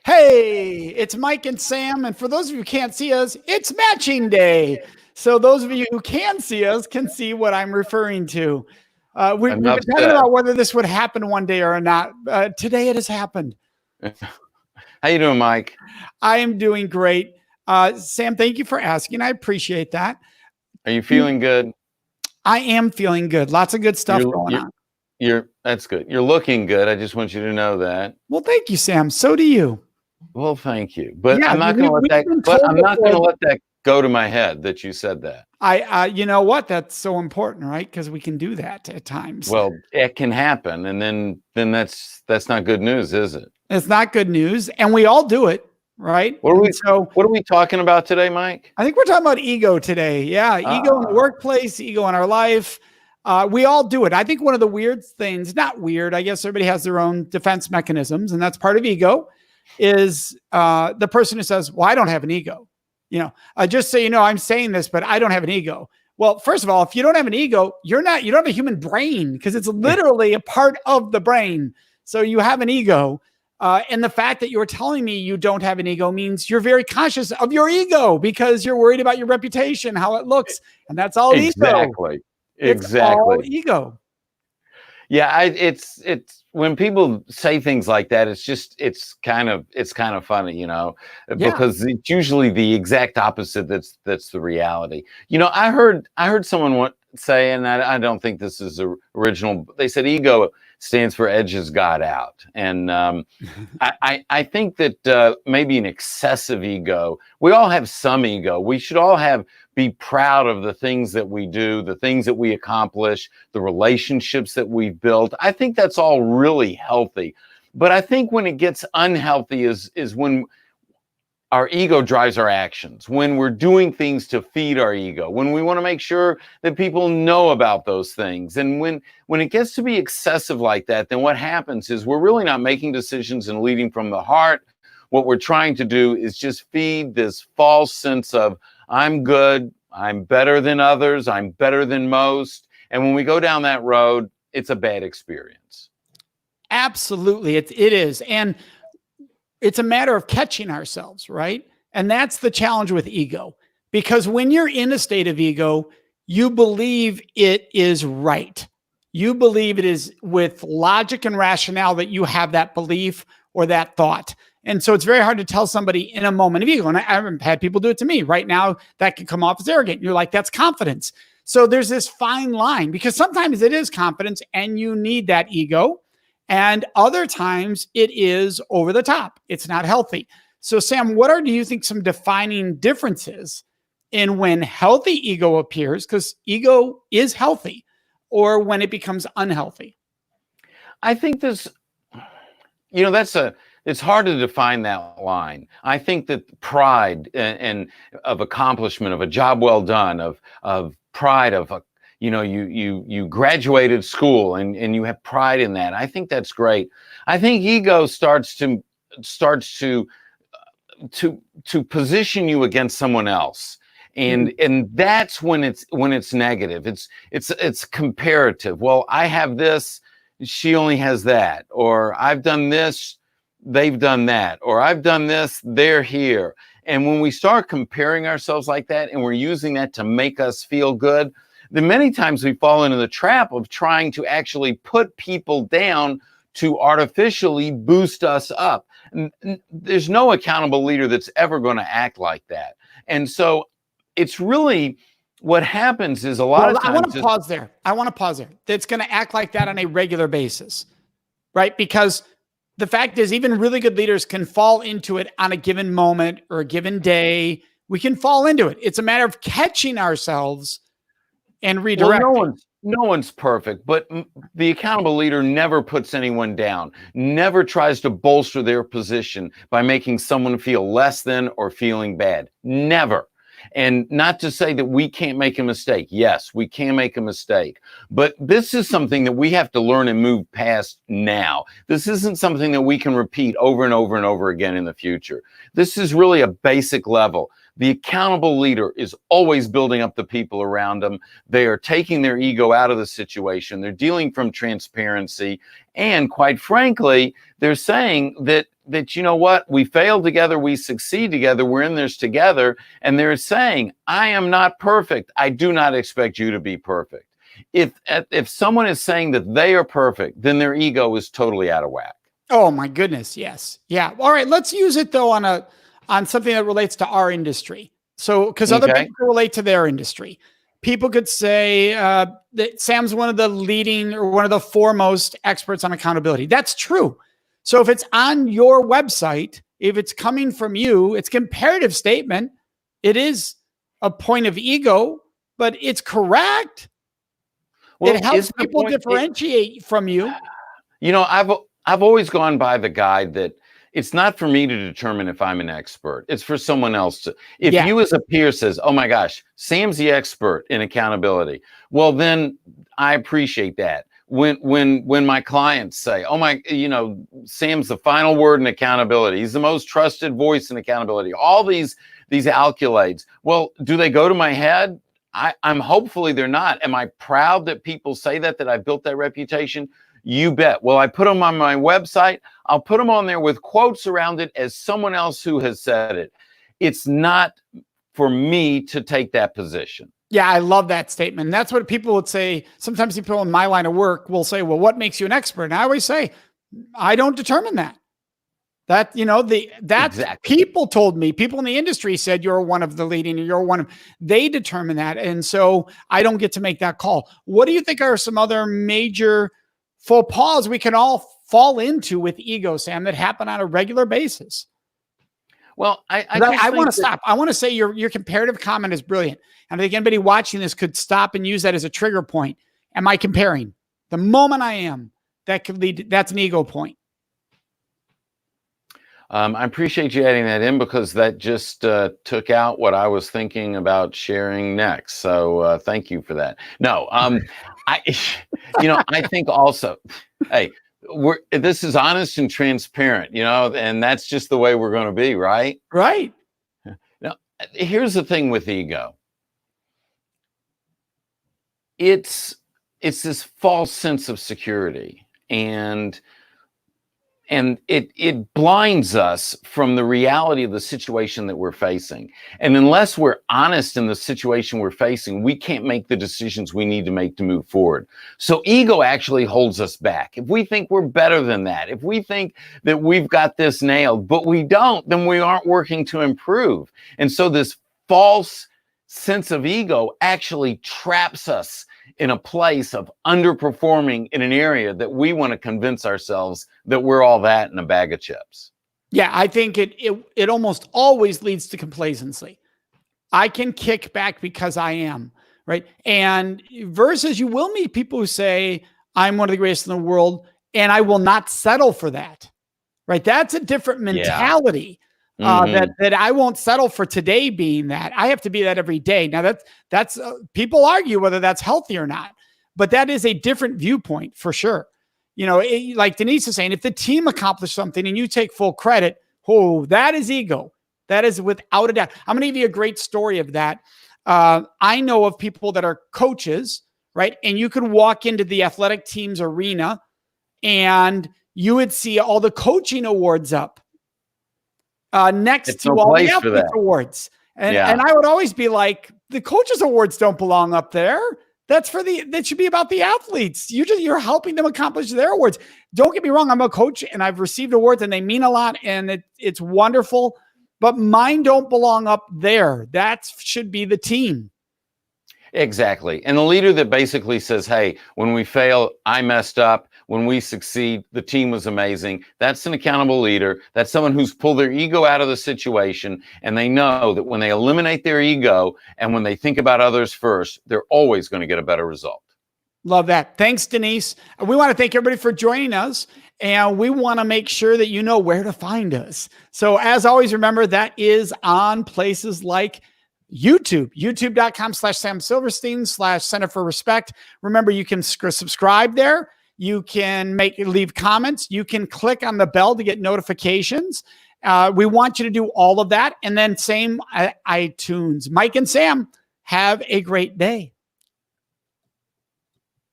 Hey, it's Mike and Sam. And for those of you who can't see us, it's matching day. So those of you who can see us can see what I'm referring to. We've been talking about whether this would happen one day or not. Today it has happened. How you doing, Mike? I am doing great. Sam, thank you for asking. I appreciate that. Are you feeling good? I am feeling good. Lots of good stuff going on. That's good. You're looking good. I just want you to know that. Well, thank you, Sam. So do you. Well, thank you. But yeah, I'm not going to let that. But I'm not going to let that go to my head that you said that. You know what? That's so important, right? Because we can do that at times. Well, it can happen, and then that's not good news, is it? It's not good news, and we all do it, right? What are we talking about today, Mike? I think we're talking about ego today. Yeah, ego in the workplace, ego in our life. We all do it. I think one of the weird things, not weird, I guess everybody has their own defense mechanisms, and that's part of ego, is the person who says, well, I don't have an ego. Just so you know, I'm saying this, but I don't have an ego. Well, first of all, if you don't have an ego, you don't have a human brain, because it's literally a part of the brain. So you have an ego. And the fact that you're telling me you don't have an ego means you're very conscious of your ego, because you're worried about your reputation, how it looks. And that's all ego. It's all ego. Yeah, it's when people say things like that, it's kind of funny, because it's usually the exact opposite. That's the reality. I heard someone say, and I don't think this is original. They said ego stands for edges got out, and I think that maybe an excessive ego. We all have some ego. We should all be proud of the things that we do, the things that we accomplish, the relationships that we've built. I think that's all really healthy. But I think when it gets unhealthy is when our ego drives our actions, when we're doing things to feed our ego, when we want to make sure that people know about those things. And when it gets to be excessive like that, then what happens is we're really not making decisions and leading from the heart. What we're trying to do is just feed this false sense of, I'm good, I'm better than others, I'm better than most. And when we go down that road, it's a bad experience. Absolutely, it is. And it's a matter of catching ourselves, right? And that's the challenge with ego. Because when you're in a state of ego, you believe it is right. You believe it is with logic and rationale that you have that belief or that thought. And so it's very hard to tell somebody in a moment of ego. And I've had people do it to me right now. That can come off as arrogant. You're like, that's confidence. So there's this fine line, because sometimes it is confidence and you need that ego. And other times it is over the top. It's not healthy. So Sam, do you think some defining differences in when healthy ego appears, because ego is healthy, or when it becomes unhealthy? I think this, it's hard to define that line. I think that pride and of accomplishment, of a job well done, of pride of you graduated school and you have pride in that. I think that's great. I think ego starts to position you against someone else. And that's when it's negative. It's comparative. Well, I have this, she only has that, or I've done this, they've done that, or I've done this, they're here. And when we start comparing ourselves like that, and we're using that to make us feel good, then many times we fall into the trap of trying to actually put people down to artificially boost us up. And there's no accountable leader that's ever going to act like that. And so it's really what happens is a lot of times. I want to pause there. That's going to act like that on a regular basis, right? Because the fact is, even really good leaders can fall into it on a given moment or a given day. We can fall into it. It's a matter of catching ourselves and redirecting. Well, no one's perfect, but the accountable leader never puts anyone down, never tries to bolster their position by making someone feel less than or feeling bad. Never. And not to say that we can't make a mistake. Yes, we can make a mistake. But this is something that we have to learn and move past now. This isn't something that we can repeat over and over and over again in the future. This is really a basic level. The accountable leader is always building up the people around them. They are taking their ego out of the situation. They're dealing from transparency. And quite frankly, they're saying that you know what, we fail together, we succeed together, we're in this together. And they're saying, I am not perfect. I do not expect you to be perfect. If someone is saying that they are perfect, then their ego is totally out of whack. Oh my goodness. Yes. Yeah. All right. Let's use it though on something that relates to our industry. So, because other people can relate to their industry. People could say that Sam's one of the leading or one of the foremost experts on accountability. That's true. So if it's on your website, if it's coming from you, it's a comparative statement. It is a point of ego, but it's correct. Well, it helps people differentiate from you. You know, I've always gone by the guide that it's not for me to determine if I'm an expert. It's for someone else to. If you as a peer says, oh my gosh, Sam's the expert in accountability, well, then I appreciate that. When my clients say, oh my, you know, Sam's the final word in accountability. He's the most trusted voice in accountability. All these accolades. Well, do they go to my head? I'm hopefully they're not. Am I proud that people say that I built that reputation? You bet. Well, I put them on my website. I'll put them on there with quotes around it as someone else who has said it. It's not for me to take that position. Yeah, I love that statement. And that's what people would say. Sometimes people in my line of work will say, well, what makes you an expert? And I always say, I don't determine that. That, you know, exactly. People told me, people in the industry said you're one of the leading, they determine that. And so I don't get to make that call. What do you think are some other major faux pas we can all fall into with ego, Sam, that happen on a regular basis? Well, I want to stop. I want to say your comparative comment is brilliant. And I think anybody watching this could stop and use that as a trigger point. Am I comparing? The moment I am, that could lead. That's an ego point. I appreciate you adding that in because that just took out what I was thinking about sharing next. So thank you for that. No, I think also, hey, this is honest and transparent, and that's just the way we're going to be, right? Right. Now, here's the thing with ego. It's this false sense of security, and it blinds us from the reality of the situation that we're facing. And unless we're honest in the situation we're facing, we can't make the decisions we need to make to move forward. So ego actually holds us back. If we think we're better than that, if we think that we've got this nailed, but we don't, then we aren't working to improve. And so this false sense of ego actually traps us in a place of underperforming in an area that we want to convince ourselves that we're all that in a bag of chips. Yeah, I think it almost always leads to complacency. I can kick back because I am, right? And versus you will meet people who say, I'm one of the greatest in the world, and I will not settle for that, right? That's a different mentality. That I won't settle for today being that. I have to be that every day. Now that's people argue whether that's healthy or not, but that is a different viewpoint for sure. Like Denise is saying, if the team accomplished something and you take full credit, that is ego. That is without a doubt. I'm going to give you a great story of that. I know of people that are coaches, right? And you could walk into the athletic team's arena and you would see all the coaching awards up. Next to all the athletes awards. And I would always be like, the coaches awards don't belong up there. That should be about the athletes. You're helping them accomplish their awards. Don't get me wrong. I'm a coach and I've received awards and they mean a lot and it's wonderful, but mine don't belong up there. That should be the team. Exactly. And the leader that basically says, hey, when we fail, I messed up. When we succeed, the team was amazing. That's an accountable leader. That's someone who's pulled their ego out of the situation. And they know that when they eliminate their ego and when they think about others first, they're always going to get a better result. Love that. Thanks, Denise. We want to thank everybody for joining us. And we want to make sure that you know where to find us. So as always, remember that is on places like YouTube, youtube.com/Sam Silverstein/Center for Respect. Remember, you can subscribe there. You can leave comments. You can click on the bell to get notifications. We want you to do all of that. And then same iTunes. Mike and Sam, have a great day.